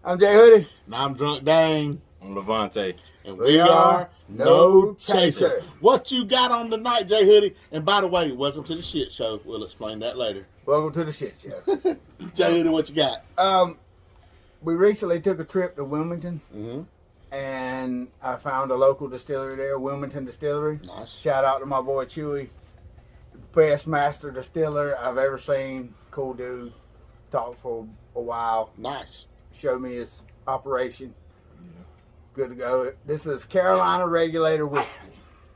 I'm Jay Hoodie. And I'm Drunk Dane. I'm Levante. And we are No Chaser. What you got on tonight, Jay Hoodie? And by the way, welcome to the shit show. We'll explain that later. Welcome to the shit show. Jay Hoodie, what you got? We recently took a trip to Wilmington. Mm-hmm. And I found a local distillery there, Wilmington Distillery. Nice. Shout out to my boy Chewy. Best master distiller I've ever seen. Cool dude. Talked for a while. Nice. Showed me his operation. Yeah. Good to go. This is Carolina Regulator whiskey.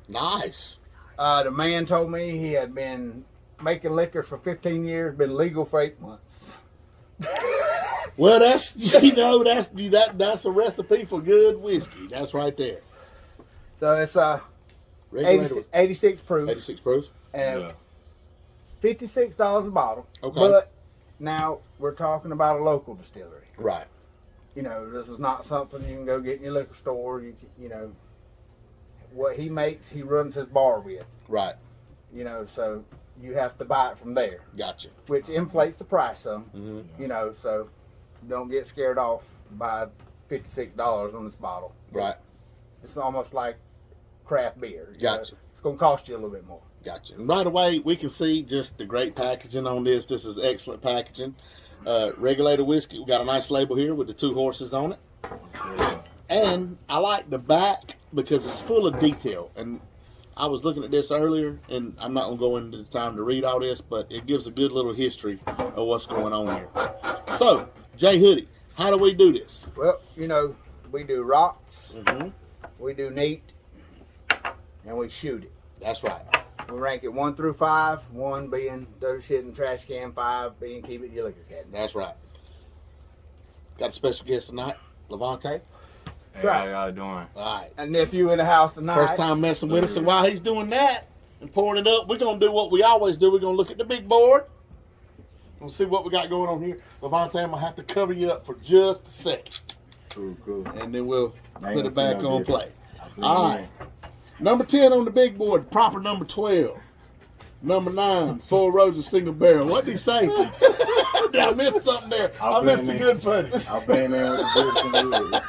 Nice. The man told me he had been making liquor for 15 years, been legal for 8 months. Well, that's that's a recipe for good whiskey. That's right there. So it's 86 proof. 86 proof. And $56 a bottle. Okay. But now we're talking about a local distillery. Right. You know, this is not something you can go get in your liquor store. You know, what he makes, he runs his bar with. Right. You know, so you have to buy it from there. Gotcha. Which inflates the price some. Mm-hmm. You know, so don't get scared off by $56 on this bottle. Right. It's almost like craft beer. Gotcha. Know? It's going to cost you a little bit more. Gotcha. And right away, we can see just the great packaging on this. This is excellent packaging. Regulator whiskey. We got a nice label here with the 2 horses on it. And I like the back because it's full of detail. And I was looking at this earlier, and I'm not going to go into the time to read all this, but it gives a good little history of what's going on here. So, Jay Hoodie, how do we do this? Well, you know, we do rocks, Mm-hmm. we do neat, and we shoot it. That's right. We rank it 1 through 5, 1 being throw the shit in the trash can, 5 being keep it in your liquor cabinet. That's right. Got a special guest tonight, Levante. Hey, how y'all doing? All right. A nephew in the house tonight. First time messing with us, and while he's doing that and pouring it up, we're going to do what we always do. We're going to look at the big board. We'll see what we got going on here. Levante, I'm going to have to cover you up for just a second. Cool. And then we'll put it back no on play. All right. Number 10 on the big board, proper number 12. Number 9, 4 rows of single barrel. What did he say? Did I miss something there? I missed the good funny. I'll bang there with the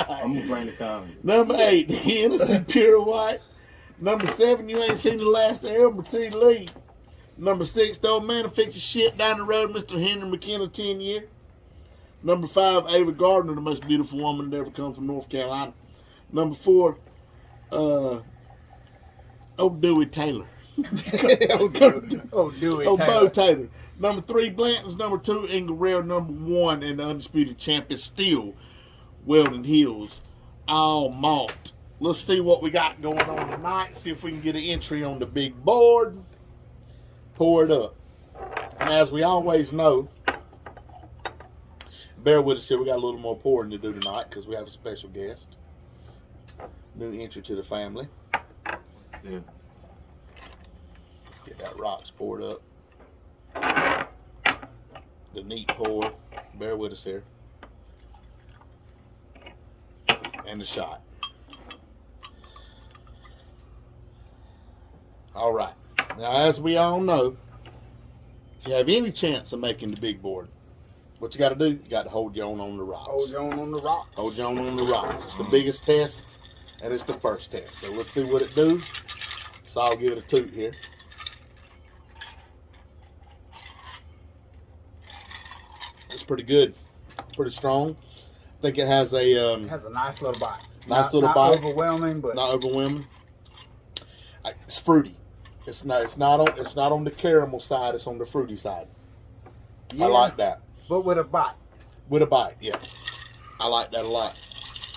I'm going to bring the comment. Number 8, Hennessy Pure White. Number 7, you ain't seen the last of Elmer T. Lee. Number 6, the old man who fix your shit down the road, Mr. Henry McKenna, 10 year. Number 5, Ava Gardner, the most beautiful woman that ever come from North Carolina. Number 4, old Dewey Taylor. Bo Taylor. Number 3, Blanton's. Number 2, Ingle Rail. Number 1, and the undisputed champ is still Weldon Hills all malt. Let's see what we got going on tonight. See if we can get an entry on the big board. Pour it up. And as we always know, bear with us here. We got a little more pouring to do tonight because we have a special guest. New entry to the family. Yeah. Let's get that rocks poured up. The neat pour. Bear with us here. And the shot. All right. Now, as we all know, if you have any chance of making the big board, what you got to do, you got to hold your own on the rocks. Hold your own on the rocks. Hold your own on the rocks. It's the biggest test, and it's the first test. So let's see what it do. So I'll give it a toot here. It's pretty good. Pretty strong. I think it has a... it has a nice little bite. Nice little not bite. Overwhelming, but... Not overwhelming. It's fruity. It's not on the caramel side. It's on the fruity side. Yeah, I like that. But with a bite. With a bite, yeah. I like that a lot.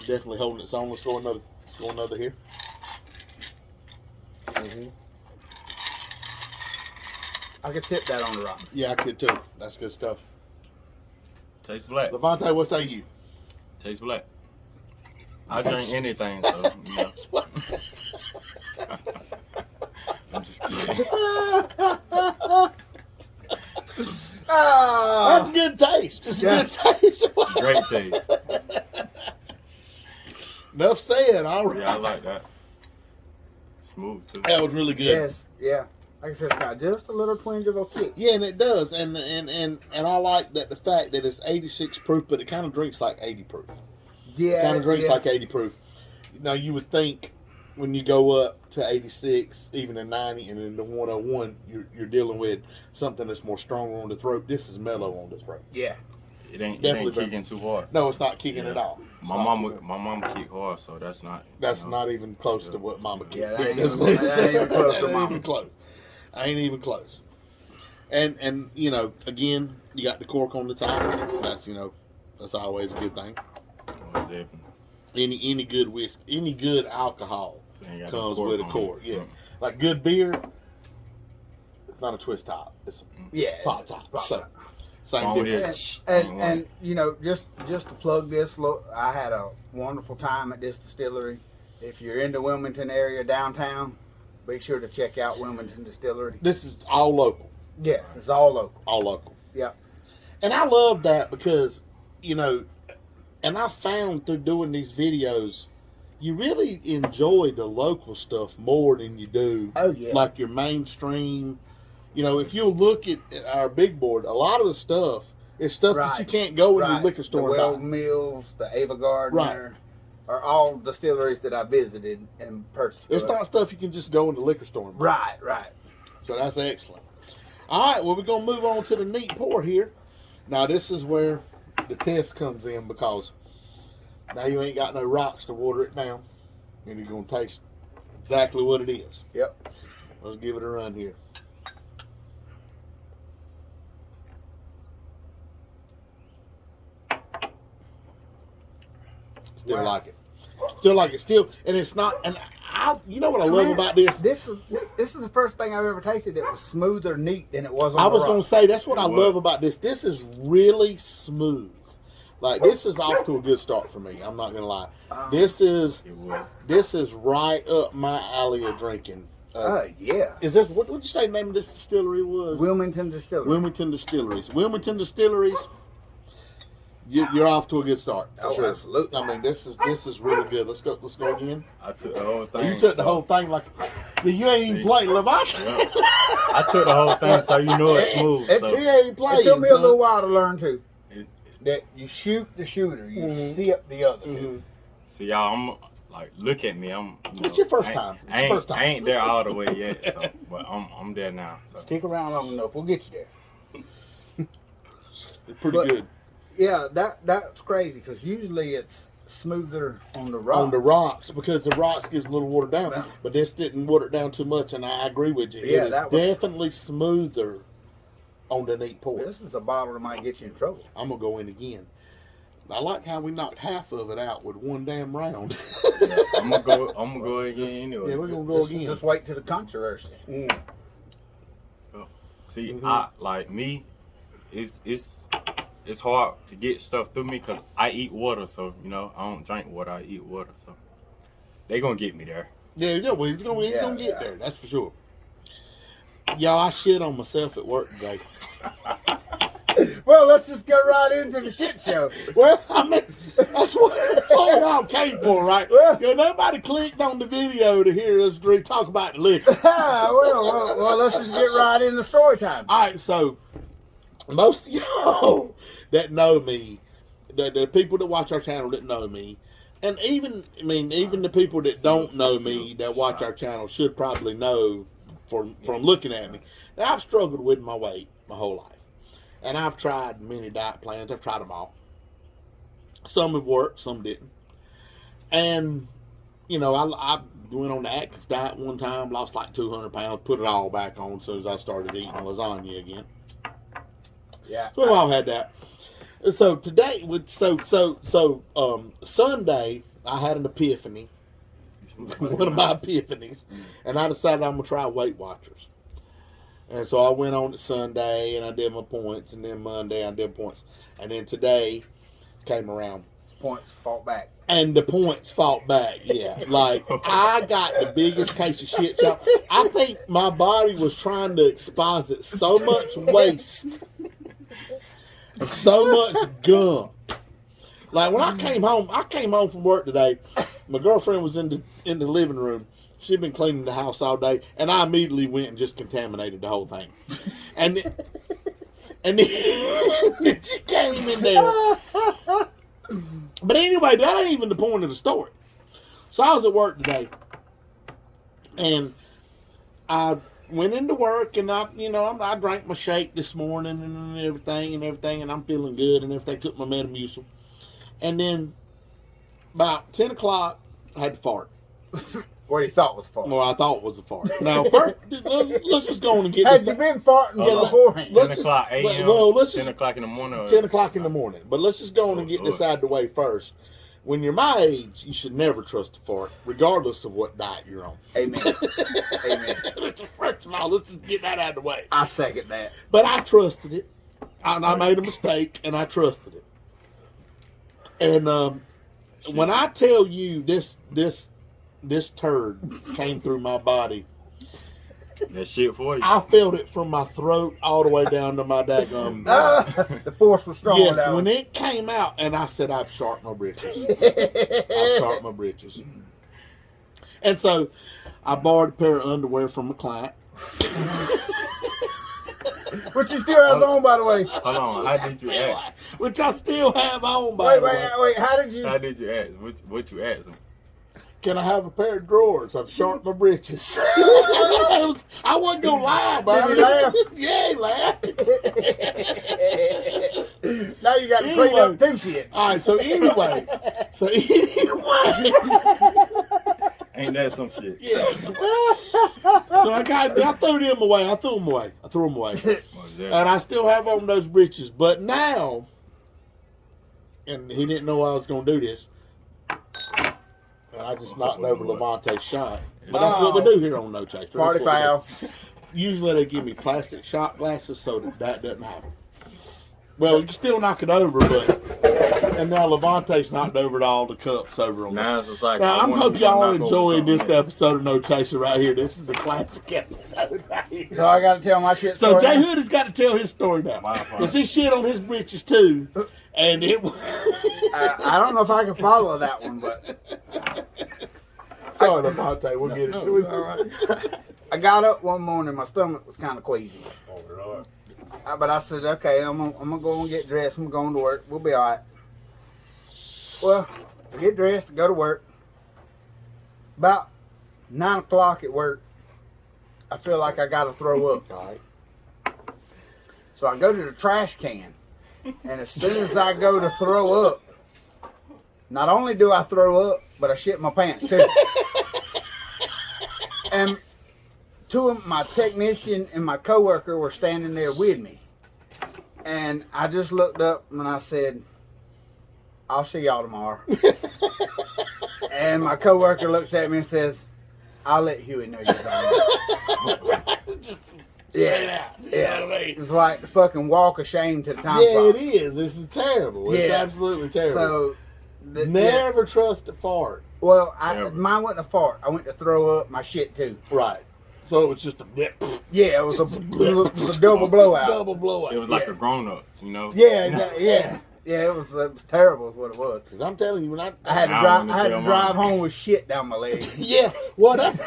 Definitely holding its own. Let's go another here. Mm-hmm. I could sip that on the rocks. Yeah, I could too. That's good stuff. Tastes black. Levante, what say you? Tastes black. I drink anything, so, you know. I'm just kidding. That's good taste. Just good taste. Great taste. Enough said. All right. Yeah, I like that. Smooth, too. That was really good. Yes, yeah. Like I said, it's got just a little twinge of a kick. Yeah, and it does, and I like that the fact that it's 86 proof, but it kind of drinks like 80 proof. Yeah, Kind of drinks yeah. like 80 proof. Now you would think when you go up to 86, even a 90, and then the 101, you're dealing with something that's more stronger on the throat. This is mellow on the throat. Yeah. It ain't Definitely kicking too hard. No, it's not kicking at all. My mama kick hard, so that's not. That's not even close to what Mama kicked. Yeah, that ain't even close to Mama. Ain't even close. And you know, again, you got the cork on the top. That's that's always a good thing. Definitely. Any good whiskey, any good alcohol comes with a cork. Yeah, like good beer. It's not a twist top. It's a pop top. So, same difference. And just to plug this, look, I had a wonderful time at this distillery. If you're in the Wilmington area downtown, be sure to check out Wilmington Distillery. This is all local. Yeah, it's all local. All local. Yeah. And I love that because, and I found through doing these videos, you really enjoy the local stuff more than you do like your mainstream. If you look at our big board, a lot of the stuff is stuff that you can't go in the liquor store the and buy. Mills, the Ava Gardner, are all distilleries that I visited in person. It's not stuff you can just go in the liquor store and buy. Right. So that's excellent. All right, well, we're going to move on to the neat pour here. Now, this is where the test comes in because now you ain't got no rocks to water it down. And you're going to taste exactly what it is. Yep. Let's give it a run here. Still like it. And it's not, and you know what I love about this? This is the first thing I've ever tasted that was smoother neat than it was on I was the going to say, that's what I love about this. This is really smooth. Like, this is off to a good start for me. I'm not going to lie. This is right up my alley of drinking. Yeah. Is this, what would you say the name of this distillery was? Wilmington Distillery. Wilmington Distilleries. Wilmington Distilleries. You're off to a good start. For sure. Absolutely. I mean, this is really good. Let's go again. I took the whole thing. You took the whole thing like you ain't even playing Levant. I took the whole thing, so you know it's smooth. He ain't playing. It took me a little while to learn too. That you shoot the shooter, you sip the other. Mm-hmm. See, y'all, I'm like, look at me. It's your first time. I ain't there all the way yet, so but I'm there now. So stick around long enough, we'll get you there. It's pretty good. Yeah, that's crazy because usually it's smoother on the rocks. On the rocks because the rocks gives a little water down, but this didn't water it down too much, and I agree with you. Yeah, it is definitely smoother on the neat pour. This is a bottle that might get you in trouble. I'm gonna go in again. I like how we knocked half of it out with one damn round. Yeah, I'm gonna go again anyway. Yeah, we're gonna go again. Just wait till the controversy. See, I like me. It's hard to get stuff through me because I eat water, so I don't drink water. I eat water, so they gonna get me there. Yeah, well, he's gonna get there. That's for sure. Y'all, I shit on myself at work today. Well, let's just go right into the shit show. Well, I mean, that's what y'all came for, right? Nobody clicked on the video to hear us talk about the liquor. well, let's just get right into story time. All right, so most of y'all that know me, the people that watch our channel that know me, and even the people that don't know me that watch our channel should probably know from looking at me that I've struggled with my weight my whole life. And I've tried many diet plans. I've tried them all. Some have worked, some didn't. And, I went on the Atkins diet one time, lost like 200 pounds, put it all back on as soon as I started eating lasagna again. Yeah. So we've all had that. So today, Sunday, I had an epiphany. One of my epiphanies. And I decided I'm going to try Weight Watchers. And so I went on to Sunday and I did my points, and then Monday I did points, and then today came around. Points fought back. And the points fought back, yeah. Like, I got the biggest case of shit, y'all. I think my body was trying to exposit so much waste, so much gunk. Like, when I came home from work today, my girlfriend was in the living room. she'd been cleaning the house all day, and I immediately went and just contaminated the whole thing. And then she came in there. But anyway, that ain't even the point of the story. So I was at work today, and I went into work, and I drank my shake this morning and everything, and I'm feeling good and everything. Took my Metamucil, and then about 10 o'clock, I had to fart. What he thought was fart. Well, I thought it was a fart. Now, first, let's just go on and get Had this. you been farting beforehand? 10 o'clock a.m. Well, let's 10 just, o'clock in the morning. Or 10 o'clock in the morning. But let's just go on and get this out of the way first. When you're my age, you should never trust a fart, regardless of what diet you're on. Amen. Amen. First of all, let's just get that out of the way. I second that. But I trusted it. I made a mistake, and I trusted it. And when I tell you this turd came through my body, that shit for you. I felt it from my throat all the way down to my daggum. The force was strong. Yes, when it came out, and I said, I've sharp my britches. I've sharp my britches. And so I borrowed a pair of underwear from a client. Which you still have on, by the way. Hold on. How did you ask? Which I still have on, by the way. Wait. How did you? How did you ask? What you asked him? Can I have a pair of drawers? I've sharp my britches. I wasn't going to lie, but Did he laugh? Yeah, he laughed. Now you got to clean up two shit. All right, so anyway. Ain't that some shit? Yeah. So I threw them away. I threw them away. And I still have on those britches. But now, and he didn't know I was going to do this, I just knocked over Levante's shot. But that's what we do here on No Chaser. Party foul. Usually they give me plastic shot glasses so that doesn't happen. Well, you can still knock it over, and now Levante's knocked over all the cups over on Now it's just like. Now, I hope y'all enjoying this episode of No Chaser right here. This is a classic episode right here. So I got to tell my shit So story. Jay Hood has got to tell his story now. Because he shit on his britches too. And it was... I don't know if I can follow that one, but... Sorry, Levante, we'll get into it. All right. I got up one morning, my stomach was kind of queasy. Oh, Lord. But I said, okay, I'm gonna go and get dressed. I'm going to work. We'll be all right. Well, I get dressed, go to work. About 9 o'clock at work, I feel like I got to throw up. All right. So I go to the trash can, and as soon as I go to throw up, not only do I throw up, but I shit my pants too. And two of my technician and my coworker were standing there with me. And I just looked up and I said, I'll see y'all tomorrow. And my coworker looks at me and says, I'll let Huey know you're gone. Yeah. It's like the fucking walk of shame to the time clock. It is. This is terrible. It's absolutely terrible. So, never trust a fart. Well, mine wasn't a fart. I went to throw up my shit too. Right. So it was just a blip. Yeah, it was a double blowout. Double blowout. It was like a grown-up, you know? Yeah. Yeah, it was terrible is what it was. Because I'm telling you, when I had to drive home with shit down my leg. Yeah, well, that's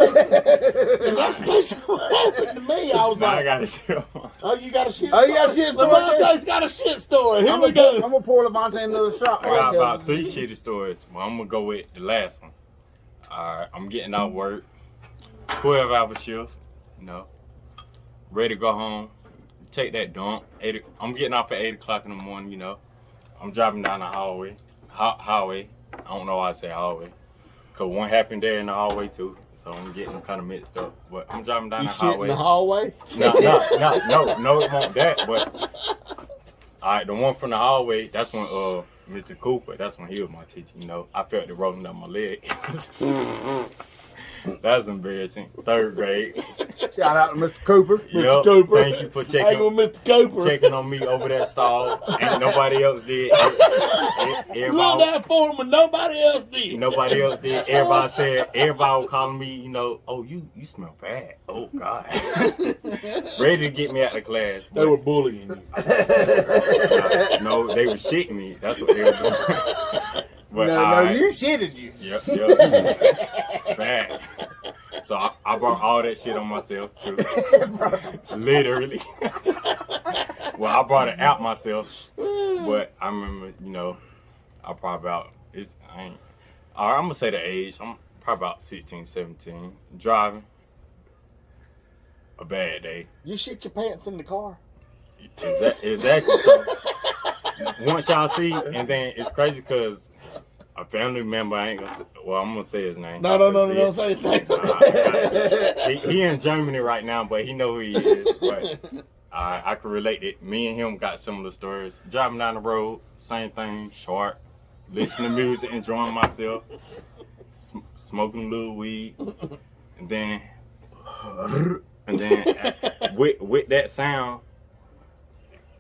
basically what happened to me. I was Now like, I gotta tell mine. oh, you got a shit Oh, story? you got a shit story? Levante's got a shit story. Here we go. I'm going to pour Levante another shot. I got about 3 shitty stories. Well, I'm gonna go with the last one. Alright, I'm getting out of work. 12-hour shift, you know. Ready to go home. Take that dump. I'm getting off at 8 o'clock in the morning, you know. I'm driving down the hallway. Highway. I don't know why I say hallway. Because one happened there in the hallway too. So I'm getting kind of mixed up. But I'm driving down the hallway. In the hallway? No, it won't that. But alright, the one from the hallway, that's when Mr. Cooper, that's when he was my teacher, you know. I felt it rolling down my leg. That's embarrassing. 3rd grade. Shout out to Mr. Cooper. Yep. Cooper. Thank you for checking Mr. Cooper. Checking on me over that stall. Ain't nobody else did. Love that for him, but nobody else did. Nobody else did. Everybody was calling me, you know, oh, you smell bad. Oh, God. Ready to get me out of class. They were bullying you. No, they were shitting me. That's what they were doing. But No, you shitted you. Yep. Bad. So I brought all that shit on myself too. Literally. Well, I brought it out myself, but I remember, you know, I probably about I'm gonna say the age. I'm probably about 16, 17, driving. A bad day. You shit your pants in the car. Exactly. So, once y'all see, and then it's crazy because a family member, I ain't gonna say, well, I'm gonna say his name. No, don't say his name. He in Germany right now, but he know who he is. But I can relate it. Me and him got similar stories. Driving down the road, same thing, short, listening to music, enjoying myself, smoking a little weed, and then with that sound,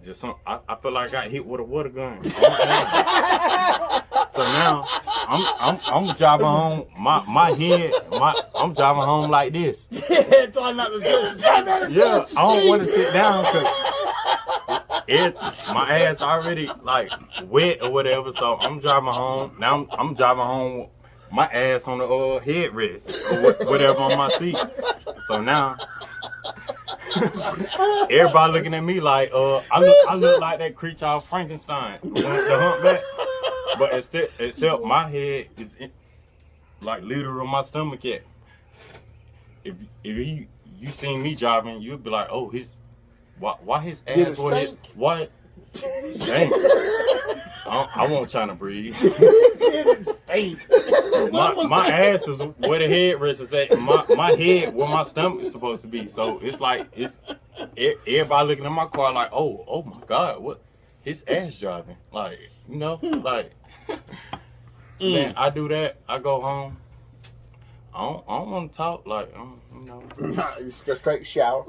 just I feel like I got hit with a water gun. So now I'm driving home. My head, I'm driving home like this. Try not to Yeah, I don't want to sit down because my ass already like wet or whatever. So I'm driving home. Now I'm driving home with my ass on the headrest or whatever on my seat. So now everybody looking at me like I look like that creature off Frankenstein, the humpback. But except my head is like literal my stomach yet. If you seen me driving, you'd be like, oh, why his ass what? Dang. I won't try to breathe. It stink. My ass is where the headrest is at. My head where my stomach is supposed to be. So it's like everybody looking at my car like, oh my God, what? His ass driving, like, you know, like. Then I do that. I go home. I don't want to talk, like, you know. You just go straight shower.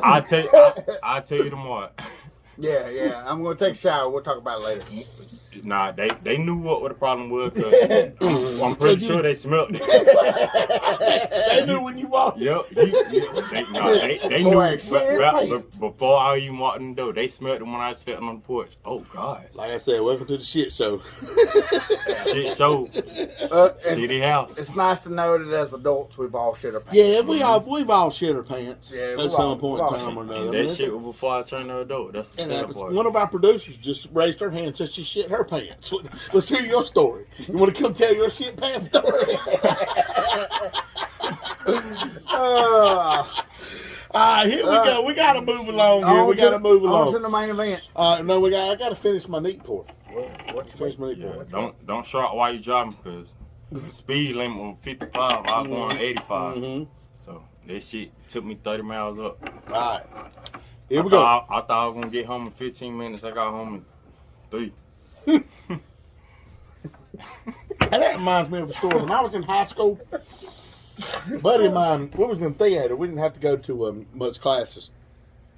I'll tell you tomorrow. Yeah. I'm gonna take a shower. We'll talk about it later. Nah, they knew what the problem was. Cause I'm pretty sure they smelled it. They knew when you walked. Yep. They knew before I even walked in the door. They smelled it when I was sitting on the porch. Oh God! Like I said, welcome to the shit show. Shit show. Shitty house. It's nice to know that as adults we've all shit our pants. Yeah, we've all shit our pants Yeah, at some point in time or another. That shit was before I turned an adult. That's the sad part. One of our producers just raised her hand and said she shit her pants. Let's hear your story. You want to come tell your shit pants story? Here we go. We got to move along here. We got to move along. On to the main event. No, I got to finish my neat pour. Finish my neat pour. Don't short while you driving because the speed limit was 55. I was going 85. Mm-hmm. So that shit took me 30 miles up. All right. Here we go. I thought I was going to get home in 15 minutes. I got home in 3. That reminds me of a story. When I was in high school, a buddy of mine, we was in theater. We didn't have to go to much classes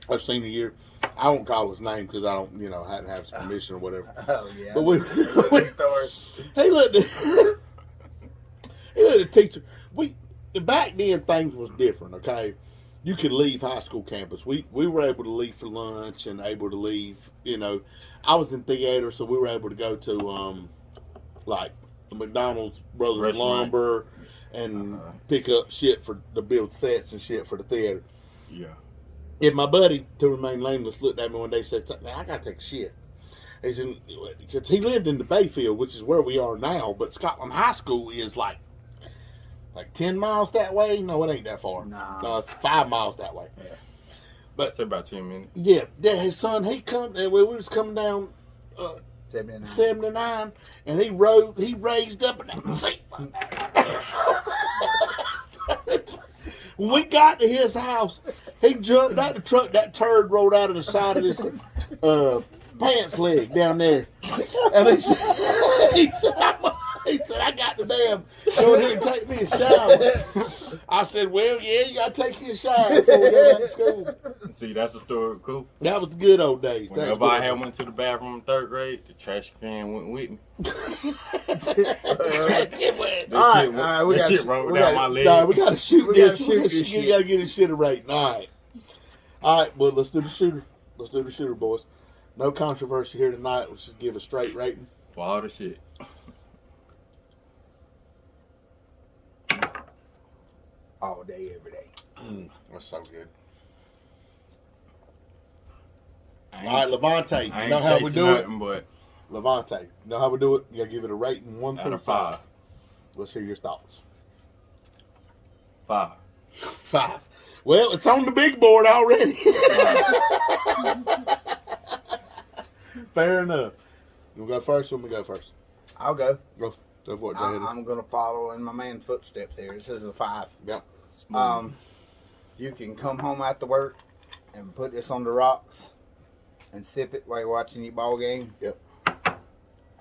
our senior year. I won't call his name because I don't, hadn't have his permission or whatever. Oh yeah. But he looked at the teacher. Back then things was different. Okay, you could leave high school campus. We were able to leave for lunch and able to leave. I was in theater, so we were able to go to like the McDonald's Brothers Lumber and pick up shit to build sets and shit for the theater. Yeah. And my buddy, to remain nameless, looked at me one day and said, "Man, I gotta take a shit." He said, because he lived in the Bayfield, which is where we are now, but Scotland High School is like 10 miles that way. No, it ain't that far. No, it's 5 miles that way. Yeah. But it's about 10 minutes. Yeah, his son, he come, and we was coming down 79, and he raised up in that seat. When we got to his house, he jumped out the truck. That turd rolled out of the side of his pants leg down there, and he said, I got the damn go ahead and take me a shower. I said, well, yeah, you got to take you a shower before we go back to school. See, that's the story, cool. That was the good old days. Whenever I had went to the bathroom in 3rd grade, the trash can went with me. All right, shit rolled down my leg. Nah, we got to shoot this. You got to get this shit right. All right, well, let's do the shooter. Let's do the shooter, boys. No controversy here tonight. Let's just give a straight rating. For all the shit. all day, every day. That's so good. I ain't- All right, Levante, I you ain't know how we chasing do it? nothing but Levante, you know how we do it? You gotta give it a rating 1 out through of 5. 5. Let's hear your thoughts. 5. 5. Well, it's on the big board already. Fair enough. You want to go first or want me to go first? I'll go. Go for it, I'm going to follow in my man's footsteps here. This is a 5. Yep. You can come home after work and put this on the rocks and sip it while you're watching your ball game. Yep.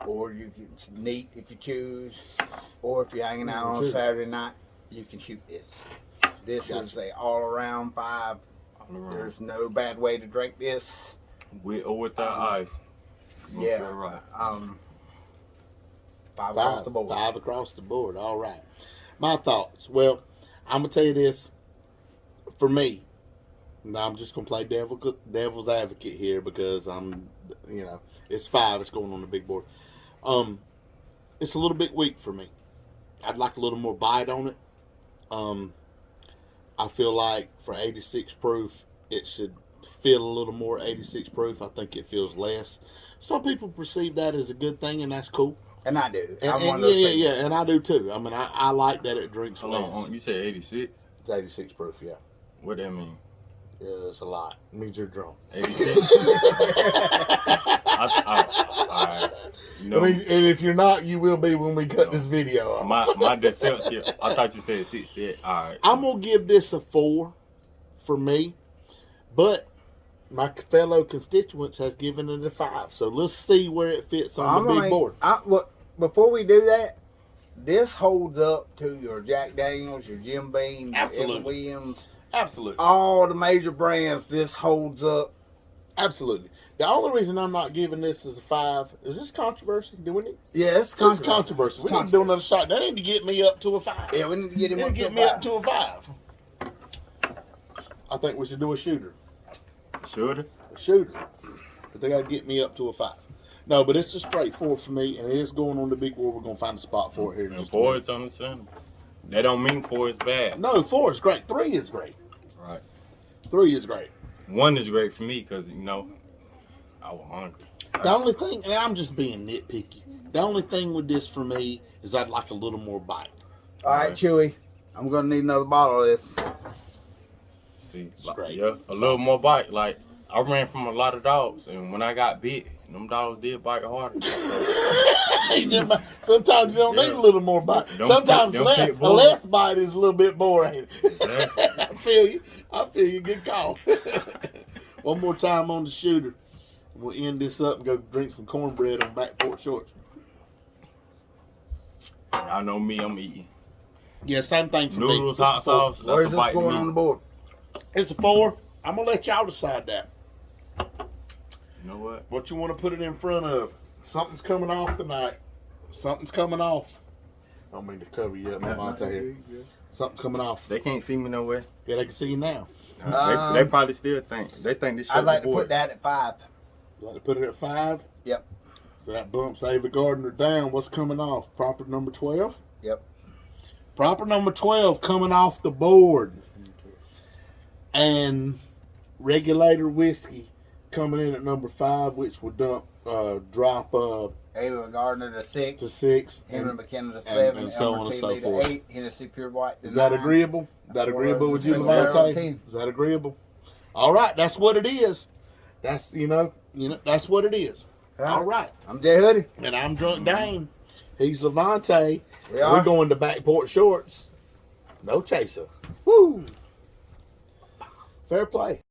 Or you can neat if you choose. Or if you're hanging out on Choose. Saturday night, you can shoot this. This Gotcha. is a all-around 5. All around. There's no bad way to drink this. With or without ice. You gonna Yeah. feel right. 5 across the board. 5 across the board. All right. My thoughts. Well, I'm going to tell you this. For me, now I'm just going to play devil's advocate here because it's 5. It's going on the big board. It's a little bit weak for me. I'd like a little more bite on it. I feel like for 86 proof, it should feel a little more 86 proof. I think it feels less. Some people perceive that as a good thing, and that's cool. And I do. And, I'm and one of those people. yeah, and I do too. I mean, I like that it drinks Hold less. on. You said 86? It's 86 proof, yeah. What that mean? Yeah, it's a lot. It means you're drunk. 86? Alright. You know, I mean, and if you're not, you will be when we cut this video off. my deception. I thought you said 68. Alright. I'm going to give this a 4 for me, but my fellow constituents has given it a 5. So let's see where it fits on the big board. Before we do that, this holds up to your Jack Daniels, your Jim Beam, your Absolutely. Evan Williams, Absolutely. all the major brands. This holds up. Absolutely. The only reason I'm not giving this as a 5 is this controversy. Do we need? Yeah, it's It's controversial. controversy. We need to do another shot. That need to get me up to a 5. Yeah, we need to get him It'll up get to me a up to a 5. I think we should do a shooter. Should A shooter. But they got to get me up to a 5. No, but it's a straight 4 for me, and it is going on the big board. We're going to find a spot for it here. in And just a 4 minute. is understandable. That don't mean 4 is bad. No, 4 is great. 3 is great. Right. 3 is great. 1 is great for me because, I was hungry. The only thing, and I'm just being nitpicky, the only thing with this for me is I'd like a little more bite. All right, Chewy. I'm gonna need another bottle of this. See, It's great. yeah, a little more bite. Like, I ran from a lot of dogs, and when I got bit, them dogs did bite harder. Sometimes you don't need a little more bite. Them Sometimes pit a bulls. less bite is a little bit more, ain't it? Yeah. I feel you. I feel you. Good call. One more time on the shooter. We'll end this up and go drink some cornbread on back porch shorts. I know me, I'm eating. Yeah, same thing for me. Noodles, It's a hot 4. sauce, that's Where's a this bite to going on the me. board? It's a 4. I'm going to let y'all decide that. You know what? What you want to put it in front of. Something's coming off tonight. Something's coming off. I don't mean to cover you up, Monte here. Something's coming off. They can't see me nowhere. Yeah, they can see you now. They probably still think. They think this shit I'd like to boy. put that at 5. You like to put it at 5? Yep. So that bumps Ava Gardner down. What's coming off? Proper number 12? Yep. Proper number 12 coming off the board. And Regulator whiskey coming in at number 5, which would drop Ava Gardner to 6. to 6. Henry And McKenna to and 7. so on Elmer and so T. forth. to 8. Hennessy Pure White to Is that 9. agreeable? Is that agreeable with you, Single barrel Levante? team. Is that agreeable? All right, that's what it is. That's that's what it is. All right. I'm Jay Hoodie. And I'm Drunk Dane. He's Levante. We We're are. going to Backport Shorts. No chaser. Woo! Fair play.